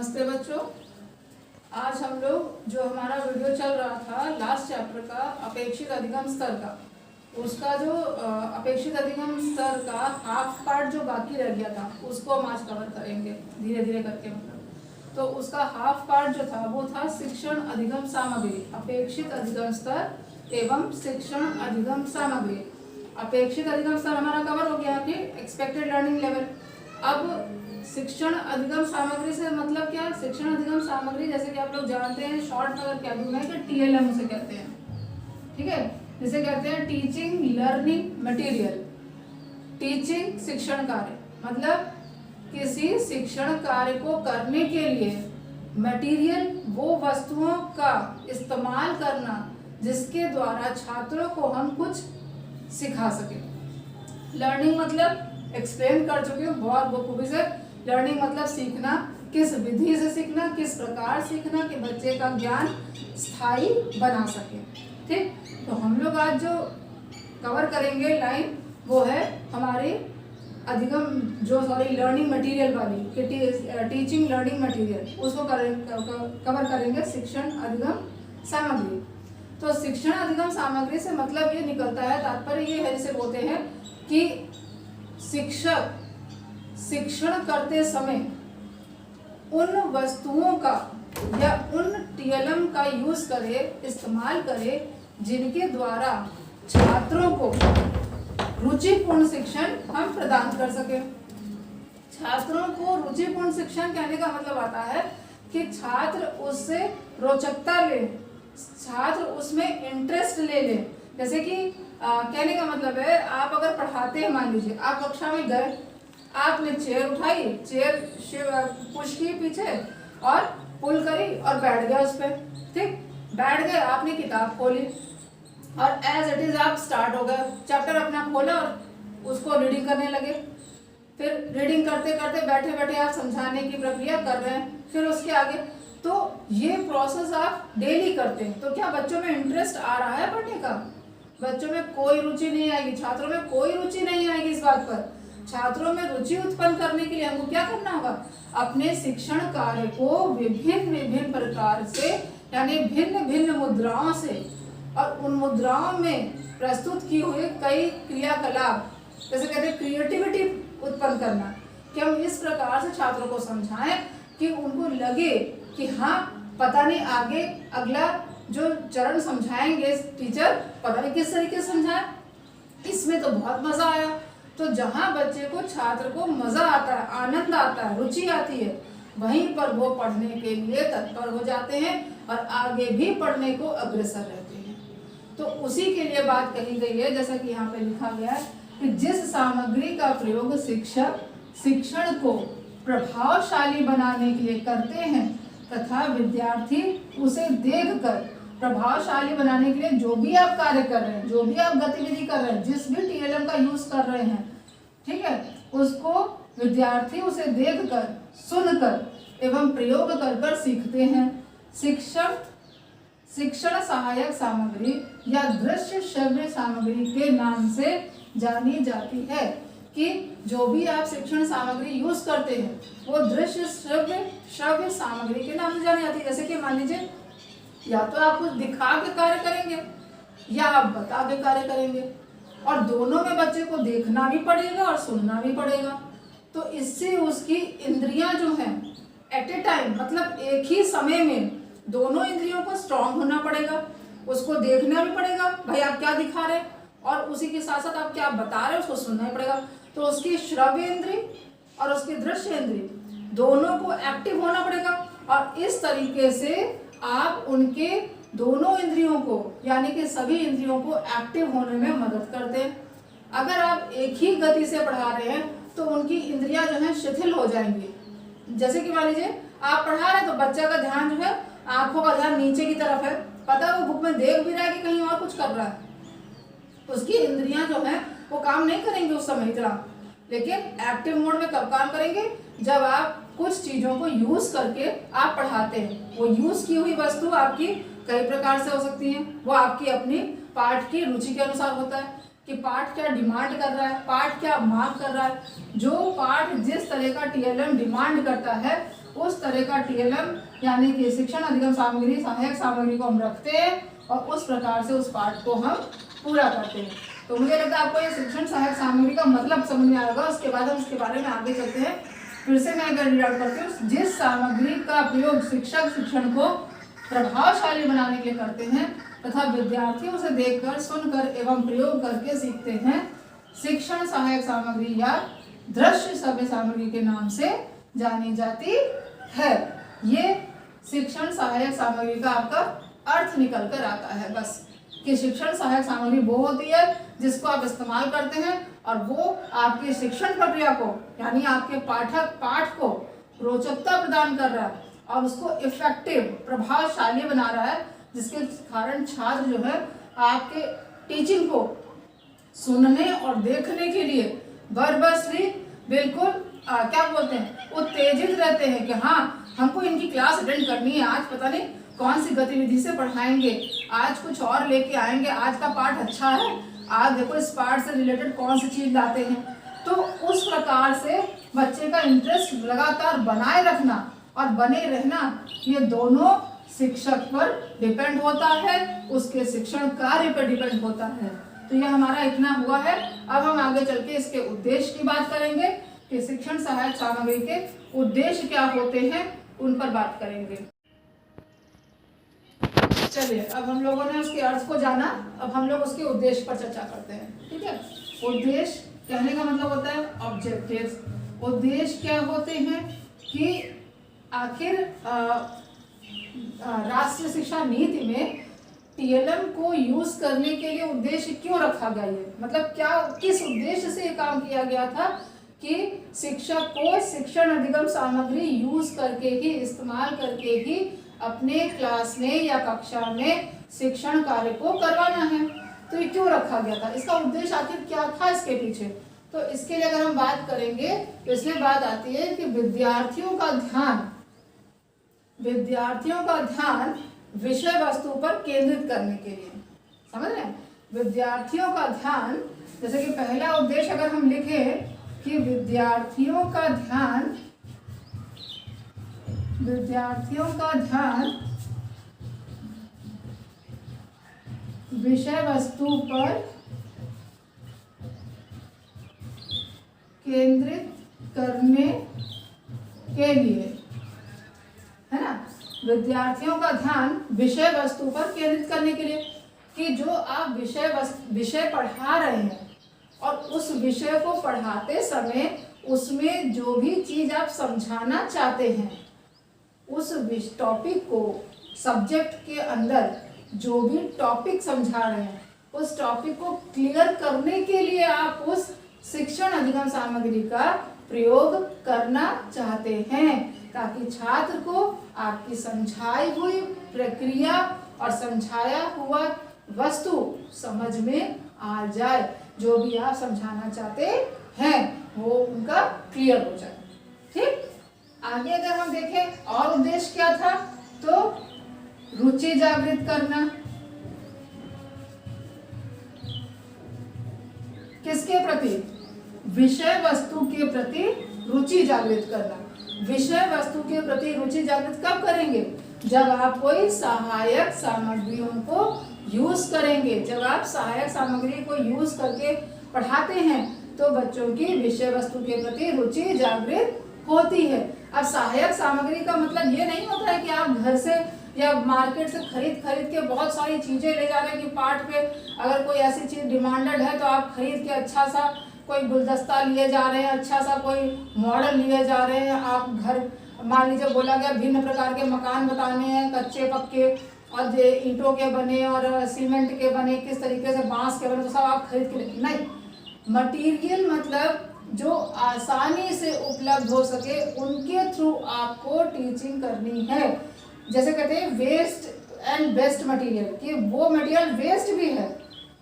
नमस्ते बच्चों। आज हम लोग जो हमारा वीडियो चल रहा था लास्ट चैप्टर का अपेक्षित अधिगम स्तर का, उसका जो अपेक्षित अधिगम स्तर का हाफ पार्ट जो बाकी रह गया था उसको हम आज कवर करेंगे धीरे धीरे करके। तो उसका हाफ पार्ट जो था वो था शिक्षण अधिगम सामग्री, अपेक्षित अधिगम स्तर एवं शिक्षण अधिगम सामग्री। अपेक्षित अधिगम स्तर हमारा कवर हो गया कि एक्सपेक्टेड लर्निंग लेवल। अब शिक्षण अधिगम सामग्री से मतलब क्या? शिक्षण अधिगम सामग्री जैसे कि आप लोग जानते हैं, शॉर्ट में अगर कह दूं मैं कि टीएलएम उसे कहते हैं, ठीक है। जिसे कहते हैं टीचिंग लर्निंग मटेरियल। टीचिंग शिक्षण कार्य मतलब किसी शिक्षण कार्य को करने के लिए मटेरियल वो वस्तुओं का इस्तेमाल करना जिसके द्वारा छात्रों को हम कुछ सिखा सके। लर्निंग मतलब एक्सप्लेन कर चुके हो बहुत बखूबी से। लर्निंग मतलब सीखना, किस विधि से सीखना, किस प्रकार सीखना कि बच्चे का ज्ञान स्थायी बना सके। ठीक, तो हम लोग आज जो कवर करेंगे लाइन वो है हमारी लर्निंग मटेरियल वाली कि टीचिंग लर्निंग मटेरियल, उसको कवर करेंगे शिक्षण अधिगम सामग्री। तो शिक्षण अधिगम सामग्री से मतलब ये निकलता है, तात्पर्य ये है, जिसे बोलते हैं कि शिक्षक शिक्षण करते समय उन वस्तुओं का या उन टीएलएम का यूज करे, इस्तेमाल करे जिनके द्वारा छात्रों को रुचिपूर्ण शिक्षण हम प्रदान कर सके। छात्रों को रुचिपूर्ण शिक्षण कहने का मतलब आता है कि छात्र उससे रोचकता ले, छात्र उसमें इंटरेस्ट ले ले। जैसे कि कहने का मतलब है, आप अगर पढ़ाते हैं, मान लीजिए आप कक्षा में गए, आपने चेयर उठाई, चेयर पुश की पीछे और पुल करी और बैठ गया उस पर। ठीक, बैठ गए, आपने किताब खोली और एज इट इज आप स्टार्ट हो गए, चैप्टर अपना खोला और उसको रीडिंग करने लगे। फिर रीडिंग करते करते बैठे बैठे आप समझाने की प्रक्रिया कर रहे हैं, फिर उसके आगे। तो ये प्रोसेस आप डेली करते हैं, तो क्या बच्चों में इंटरेस्ट आ रहा है पढ़ने का? बच्चों में कोई रुचि नहीं आएगी, छात्रों में कोई रुचि नहीं आएगी इस बात पर। छात्रों में रुचि उत्पन्न करने के लिए हमको क्या करना होगा? अपने शिक्षण कार्य को विभिन्न विभिन्न प्रकार से, यानी भिन्न भिन्न मुद्राओं से और उन मुद्राओं में प्रस्तुत किए हुए कई क्रियाकलाप, जैसे कहते हैं क्रिएटिविटी उत्पन्न करना, कि हम इस प्रकार से छात्रों को समझाएं कि उनको लगे कि हाँ, पता नहीं आगे अगला जो चरण समझाएंगे टीचर पता नहीं किस तरीके से समझाए, इसमें तो बहुत मजा आया। तो जहाँ बच्चे को, छात्र को मजा आता है, आनंद आता है, रुचि आती है, वहीं पर वो पढ़ने के लिए तत्पर हो जाते हैं और आगे भी पढ़ने को अग्रसर रहते हैं। तो उसी के लिए बात कही गई है, जैसा कि यहाँ पे लिखा गया है कि जिस सामग्री का प्रयोग शिक्षक शिक्षण को प्रभावशाली बनाने के लिए करते हैं तथा विद्यार्थी उसे देखकर प्रभावशाली बनाने के लिए जो भी आप कार्य कर रहे हैं, जो भी आप गतिविधि कर रहे हैं, जिस भी टीएलएम का यूज कर रहे हैं, ठीक है, उसको विद्यार्थी उसे देखकर, सुनकर एवं प्रयोग कर सीखते हैं। शिक्षण सहायक सामग्री या दृश्य श्रव्य सामग्री के नाम से जानी जाती है। कि जो भी आप शिक्षण सामग्री यूज करते हैं वो दृश्य श्रव्य सामग्री के नाम से जानी जाती है। जैसे कि मान लीजिए, या तो आप कुछ दिखा के कार्य करेंगे या आप बता के कार्य करेंगे, और दोनों में बच्चे को देखना भी पड़ेगा और सुनना भी पड़ेगा। तो इससे उसकी इंद्रियां जो हैं एट ए टाइम, मतलब एक ही समय में दोनों इंद्रियों को स्ट्रांग होना पड़ेगा। उसको देखना भी पड़ेगा, भाई आप क्या दिखा रहे, और उसी के साथ साथ आप क्या बता रहे उसको सुनना ही पड़ेगा। तो उसकी श्रव्य इंद्रिय और उसकी दृश्य इंद्रिय दोनों को एक्टिव होना पड़ेगा, और इस तरीके से आप उनके दोनों इंद्रियों को, यानी कि सभी इंद्रियों को एक्टिव होने में मदद करते हैं। अगर आप एक ही गति से पढ़ा रहे हैं तो उनकी इंद्रियां जो है शिथिल हो जाएंगी। जैसे कि मान लीजिए आप पढ़ा रहे हैं तो बच्चा का ध्यान जो है, आंखों का ध्यान नीचे की तरफ है, पता है वो बुक में देख भी रहा है कि कहीं और कुछ कर रहा है, उसकी इंद्रियां जो है वो काम नहीं करेंगे उस समय इतना। लेकिन एक्टिव मोड में कब काम करेंगे? जब आप कुछ चीजों को यूज करके आप पढ़ाते हैं। वो यूज की हुई वस्तु आपकी कई प्रकार से हो सकती है, वो आपकी अपनी पाठ की रुचि के अनुसार होता है कि पाठ क्या डिमांड कर रहा है, पाठ क्या मांग कर रहा है। जो पाठ जिस तरह का टीएलएम डिमांड करता है उस तरह का TLM यानी कि शिक्षण अधिगम सामग्री, सहायक सामग्री को हम रखते हैं और उस प्रकार से उस पाठ को हम पूरा करते हैं। तो मुझे लगता है आपको ये शिक्षण सहायक सामग्री का मतलब समझ में आएगा। उसके बाद हम इसके बारे में आगे चलते हैं। फिर से मैं अगर रीड आउट करती हूँ, जिस सामग्री का प्रयोग शिक्षक शिक्षण को प्रभावशाली बनाने के लिए करते हैं तथा विद्यार्थी उसे देखकर, सुनकर एवं प्रयोग करके सीखते हैं, शिक्षण सहायक सामग्री या दृश्य श्रव्य सामग्री के नाम से जानी जाती है। ये शिक्षण सहायक सामग्री का आपका अर्थ निकल कर आता है बस, कि शिक्षण सहायक सामग्री वो होती है जिसको आप इस्तेमाल करते हैं और वो आपके शिक्षण प्रक्रिया को यानी आपके पाठ को रोचकता प्रदान कर रहा है और उसको इफेक्टिव, प्रभावशाली बना रहा है, जिसके कारण छात्र जो है आपके टीचिंग को सुनने और देखने के लिए बर्बसली बिल्कुल क्या बोलते हैं, उत्तेजित रहते हैं कि हाँ हमको इनकी क्लास अटेंड करनी है, आज पता नहीं कौन सी गतिविधि से पढ़ाएंगे, आज कुछ और लेके आएंगे, आज का पाठ अच्छा है, आज देखो इस पाठ से रिलेटेड कौन सी चीज लाते हैं। तो उस प्रकार से बच्चे का इंटरेस्ट लगातार बनाए रखना और बने रहना, ये दोनों शिक्षक पर डिपेंड होता है, उसके शिक्षण कार्य पर डिपेंड होता है। तो ये हमारा इतना हुआ है। अब हम आगे चल के इसके उद्देश्य की बात करेंगे कि शिक्षण सहायक सामग्री के उद्देश्य क्या होते हैं, उन पर बात करेंगे। चलिए, अब हम लोगों ने उसके अर्थ को जाना, अब हम लोग उसके उद्देश्य पर चर्चा करते हैं। ठीक है, उद्देश्य कहने का मतलब होता है ऑब्जेक्टिव्स। उद्देश्य क्या होते हैं कि आखिर राष्ट्रीय शिक्षा नीति में TLM को यूज करने के लिए उद्देश्य क्यों रखा गया है, मतलब क्या किस उद्देश्य से ये काम किया गया था कि शिक्षक को शिक्षण अधिगम सामग्री यूज करके ही, इस्तेमाल करके ही अपने क्लास में या कक्षा में शिक्षण कार्य को करवाना है। तो ये क्यों रखा गया था, इसका उद्देश्य आखिर क्या था इसके पीछे। तो इसके लिए अगर हम बात करेंगे तो इसमें बात आती है कि विद्यार्थियों का ध्यान विषय वस्तु पर केंद्रित करने के लिए, समझ रहे हैं, विद्यार्थियों का ध्यान, जैसे कि पहला उद्देश्य अगर हम लिखें कि विद्यार्थियों का ध्यान विषय वस्तु पर केंद्रित करने के लिए, है ना, विद्यार्थियों का ध्यान विषय वस्तु पर केंद्रित करने के लिए, कि जो आप विषय पढ़ा रहे हैं और उस विषय को पढ़ाते समय उसमें जो भी चीज आप समझाना चाहते हैं, उस टॉपिक को, सब्जेक्ट के अंदर जो भी टॉपिक समझा रहे हैं, उस टॉपिक को क्लियर करने के लिए आप उस शिक्षण अधिगम सामग्री का प्रयोग करना चाहते हैं, ताकि छात्र को आपकी समझाई हुई प्रक्रिया और समझाया हुआ वस्तु समझ में आ जाए, जो भी आप समझाना चाहते हैं वो उनका क्लियर हो जाए। ठीक, आगे अगर हम देखें और उद्देश्य क्या था, तो रुचि जागृत करना, किसके प्रति, विषय वस्तु के प्रति रुचि जागृत करना। विषय वस्तु के प्रति रुचि जागृत कब करेंगे, जब आप कोई सहायक सामग्रियों को यूज करेंगे। जब आप सहायक सामग्री को यूज करके पढ़ाते हैं तो बच्चों की विषय वस्तु के प्रति रुचि जागृत होती है। अब सहायक सामग्री का मतलब ये नहीं होता है कि आप घर से या मार्केट से खरीद के बहुत सारी चीजें ले जा रहे हैं कि पाठ पे अगर कोई ऐसी चीज डिमांडेड है तो आप खरीद के अच्छा सा कोई गुलदस्ता लिए जा रहे हैं, अच्छा सा कोई मॉडल लिए जा रहे हैं। आप घर, मान लीजिए बोला गया भिन्न प्रकार के मकान बताने हैं, कच्चे पक्के और ईंटों के बने और सीमेंट के बने, किस तरीके से बांस के बने, तो सब आप खरीद के नहीं। मटेरियल मतलब जो आसानी से उपलब्ध हो सके उनके थ्रू आपको टीचिंग करनी है। जैसे कहते हैं वेस्ट एंड बेस्ट मटेरियल, कि वो मटेरियल वेस्ट भी है,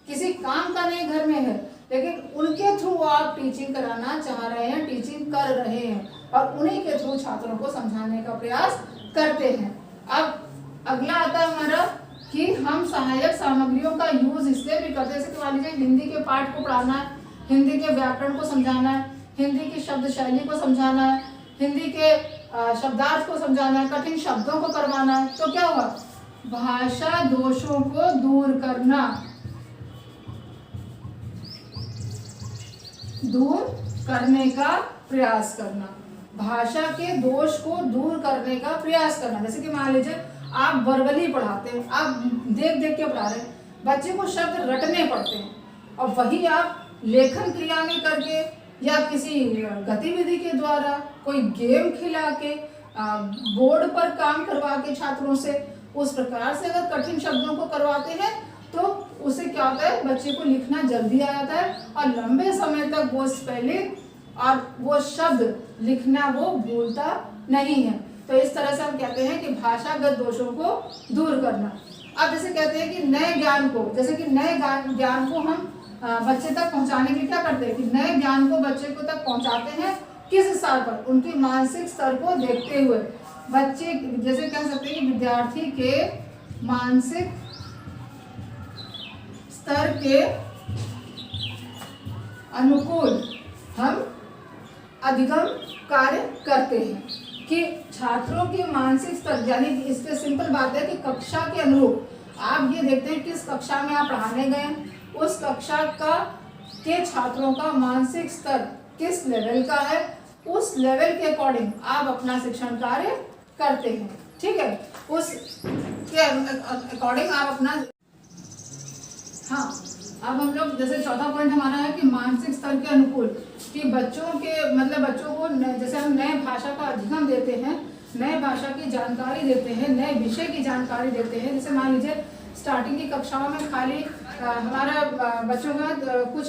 किसी काम का नहीं घर में है, लेकिन उनके थ्रू आप टीचिंग कराना चाह रहे हैं, टीचिंग कर रहे हैं और उन्हीं के थ्रू छात्रों को समझाने का प्रयास करते हैं। अब अगला आता है हमारा कि हम सहायक सामग्रियों का यूज इसलिए भी करते हैं, जैसे कि मान लीजिए हिंदी के पाठ को पढ़ाना है, हिंदी के व्याकरण को समझाना है, हिंदी की शब्द शैली को समझाना है, हिंदी के शब्दार्थ को समझाना है, कठिन शब्दों को करवाना है, तो क्या होगा, भाषा दोषों को दूर करना, दूर करने का प्रयास करना, भाषा के दोष को दूर करने का प्रयास करना। जैसे कि मान लीजिए आप वर्बली पढ़ाते हैं, आप देख देख के पढ़ा रहे हैं, बच्चे को शब्द रटने पड़ते हैं, और वही आप लेखन क्रिया में करके या किसी गतिविधि के द्वारा, कोई गेम खिला के, बोर्ड पर काम करवा के छात्रों से, उस प्रकार से अगर कठिन शब्दों को करवाते हैं तो उससे क्या होता है, बच्चे को लिखना जल्दी आ जाता है और लंबे समय तक वो स्पेलिंग और वो शब्द लिखना वो भूलता नहीं है। तो इस तरह से हम कहते हैं कि भाषागत दोषों को दूर करना। अब जैसे कहते हैं कि नए ज्ञान को, जैसे कि नए ज्ञान को हम बच्चे तक पहुंचाने के लिए क्या करते हैं कि नए ज्ञान को बच्चे को तक पहुंचाते हैं, किस स्तर पर, उनके मानसिक स्तर को देखते हुए। बच्चे जैसे कह सकते हैं कि विद्यार्थी के मानसिक स्तर के अनुकूल हम अधिगम कार्य करते हैं, कि छात्रों के मानसिक स्तर, यानी इस पे सिंपल बात है कि कक्षा के अनुरूप आप ये देखते हैं किस कक्षा में आप पढ़ाने गए, उस कक्षा का के छात्रों का मानसिक स्तर किस लेवल का है, उस लेवल के अकॉर्डिंग आप अपना शिक्षण कार्य करते हैं। ठीक है, उस के अकॉर्डिंग आप अपना, हाँ अब हम लोग जैसे चौथा पॉइंट हमारा है कि मानसिक स्तर के अनुकूल, कि बच्चों के मतलब बच्चों को जैसे हम नए भाषा का अधिगम देते हैं, नए भाषा की जानकारी देते हैं, नए विषय की जानकारी देते हैं। जैसे मान लीजिए स्टार्टिंग की कक्षाओं में खाली हमारा बच्चों का कुछ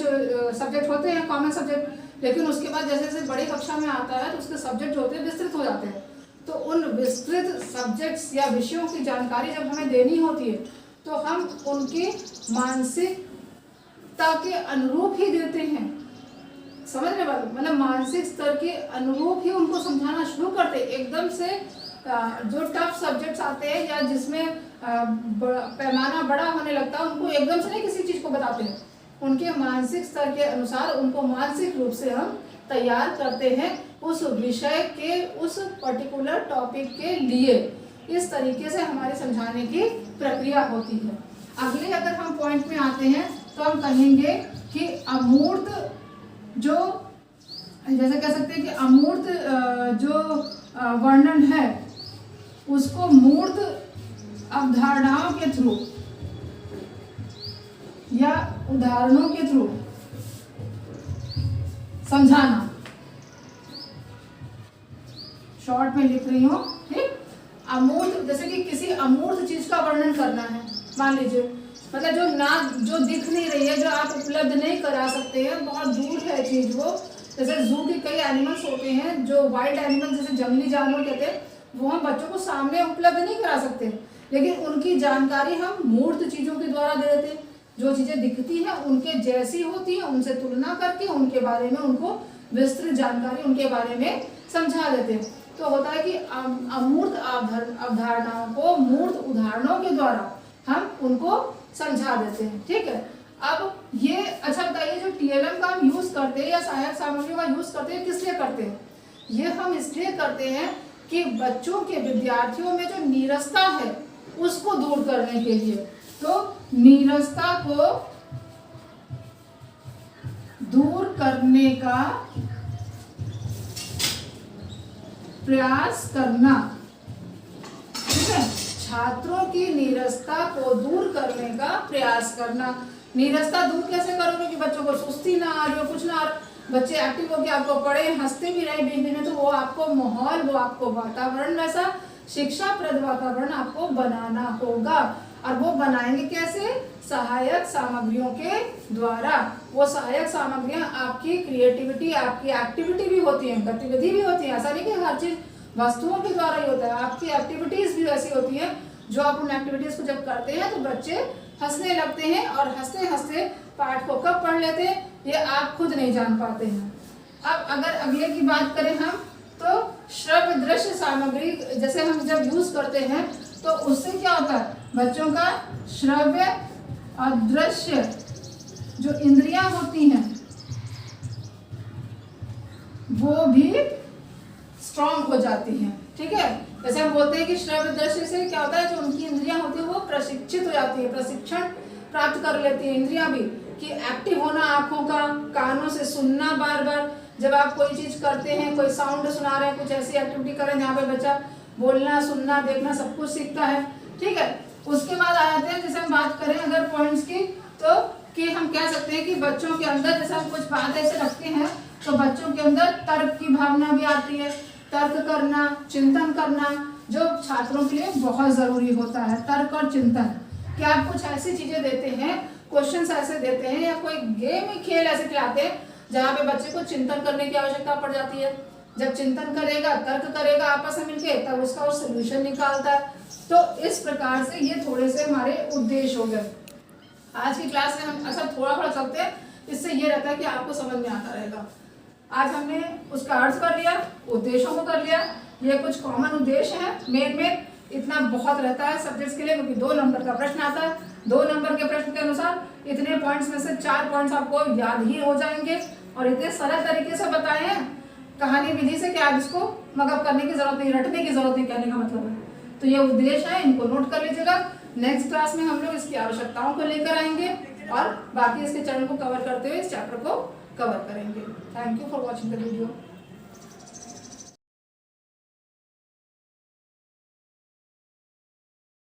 सब्जेक्ट होते हैं कॉमन सब्जेक्ट, लेकिन उसके बाद जैसे जैसे बड़ी कक्षा में आता है तो उसके सब्जेक्ट होते हैं विस्तृत हो जाते हैं। तो उन विस्तृत सब्जेक्ट्स या विषयों की जानकारी जब हमें देनी होती है तो हम उनकी मानसिकता के अनुरूप ही देते हैं, समझ रहे बात, मतलब मानसिक स्तर के अनुरूप ही उनको समझाना शुरू करते हैं। एकदम से जो टफ सब्जेक्ट्स आते हैं या जिसमें पैमाना बड़ा होने लगता है, उनको एकदम से नहीं किसी चीज़ को बताते हैं, उनके मानसिक स्तर के अनुसार उनको मानसिक रूप से हम तैयार करते हैं उस विषय के, उस पर्टिकुलर टॉपिक के लिए। इस तरीके से हमारे समझाने की प्रक्रिया होती है। अगले अगर हम पॉइंट में आते हैं तो हम कहेंगे कि अमूर्त, जो जैसे कह सकते हैं कि अमूर्त जो वर्णन है उसको मूर्त अवधारणाओं के थ्रू या उदाहरणों के थ्रू समझाना। शॉर्ट में लिख रही हूँ, ठीक। अमूर्त, जैसे कि किसी अमूर्त चीज का वर्णन करना है, मान लीजिए मतलब जो दिख नहीं रही है, जो आप उपलब्ध नहीं करा सकते हैं, बहुत दूर है चीज वो। जैसे जू के कई एनिमल्स होते हैं जो वाइल्ड एनिमल, जैसे जंगली जानवर कहते हैं, वो हम बच्चों को सामने उपलब्ध नहीं करा सकते, लेकिन उनकी जानकारी हम मूर्त चीजों के द्वारा दे देते हैं। जो चीजें दिखती हैं उनके जैसी होती हैं, उनसे तुलना करके उनके बारे में उनको विस्तृत जानकारी उनके बारे में समझा देते हैं। तो होता है कि अमूर्त अवधारणाओं को मूर्त उदाहरणों के द्वारा हम उनको समझा देते हैं। ठीक है, अब ये अच्छा बताइए, जो टीएलएम का हम यूज करते हैं या सहायक सामग्रियों का यूज करते हैं, किस लिए करते हैं? ये हम इसलिए करते हैं कि बच्चों के, विद्यार्थियों में जो नीरसता है उसको दूर करने के लिए। तो नीरसता को दूर करने का प्रयास करना, ठीक है, छात्रों की नीरसता को दूर करने का प्रयास करना। नीरसता दूर कैसे करोगे कि बच्चों को सुस्ती ना आ रही हो, कुछ ना आ रहा, बच्चे एक्टिव होकर आपको पढ़े, हंसते भी रहे बीच में, तो वो आपको माहौल, वो आपको वातावरण, वैसा शिक्षाप्रद वातावरण आपको बनाना होगा। और वो बनाएंगे कैसे? सहायक सामग्रियों के द्वारा। वो सहायक सामग्रियां आपकी क्रिएटिविटी, आपकी एक्टिविटी भी होती है, गतिविधि भी होती है। ऐसा नहीं कि हर चीज वस्तुओं के द्वारा ही होता है, आपकी एक्टिविटीज भी ऐसी होती है जो आप उन एक्टिविटीज को जब करते हैं तो बच्चे हंसने लगते हैं, और हंसते हंसते पाठ को कब पढ़ लेते हैं ये आप खुद नहीं जान पाते हैं। अब अगर अगले की बात करें हम, तो श्रव्य दृश्य सामग्री जैसे हम जब यूज करते हैं तो उससे क्या होता है, बच्चों का श्रव्य और दृश्य जो इंद्रियां होती हैं वो भी स्ट्रांग हो जाती हैं। ठीक है, जैसे हम बोलते हैं कि श्रव्य दृष्टि से क्या होता है, जो उनकी इंद्रियां होती है वो प्रशिक्षित हो जाती है, प्रशिक्षण प्राप्त कर लेती है इंद्रियां भी, कि एक्टिव होना आंखों का, कानों से सुनना बार बार, जब आप कोई चीज करते हैं, कोई साउंड सुना रहे हैं, कुछ ऐसी एक्टिविटी करें जहाँ पे बच्चा बोलना, सुनना, देखना सब कुछ सीखता है। ठीक है, उसके बाद आ जाते हैं, जैसे हम बात करें अगर पॉइंट्स की, तो कि हम कह सकते हैं कि बच्चों के अंदर, जैसे हम कुछ बात ऐसे रखते हैं तो बच्चों के अंदर तर्क की भावना भी आती है, तर्क करना, चिंतन करना, जो छात्रों के लिए बहुत जरूरी होता है, तर्क और चिंतन। कि आप कुछ ऐसी चीजें देते हैं, क्वेश्चंस ऐसे देते हैं, या कोई गेम ही खेल ऐसे खिलाते हैं जहाँ पे बच्चे को चिंतन करने की आवश्यकता पड़ जाती है। जब चिंतन करेगा, तर्क करेगा आपस में मिलके, तब उसका वो सोल्यूशन निकालता है। तो इस प्रकार से ये थोड़े से हमारे उद्देश्य हो गए आज की क्लास में। हम अच्छा थोड़ा थोड़ा चलते हैं, इससे ये रहता है कि आपको समझ में आता रहेगा। आज हमने उसका अर्थ कर लिया, उद्देश्यों को कर लिया, ये कुछ कॉमन उद्देश्य है। मेन इतना बहुत रहता है सब्जेक्ट्स के लिए, क्योंकि 2 नंबर का प्रश्न आता है। 2 नंबर के प्रश्न के अनुसार इतने पॉइंट्स में से 4 पॉइंट्स आपको याद ही हो जाएंगे, और इतने सरल तरीके से बताए हैं कहानी विधि से कि आप इसको मगअप करने की जरूरत नहीं, रटने की जरूरत नहीं, कहने का मतलब है। तो ये उद्देश्य है, इनको नोट कर लीजिएगा। नेक्स्ट क्लास में हम लोग इसकी आवश्यकताओं को लेकर आएंगे और बाकी इसके चरण को कवर करते हुए इस चैप्टर को कवर करेंगे। Thank you for watching the video.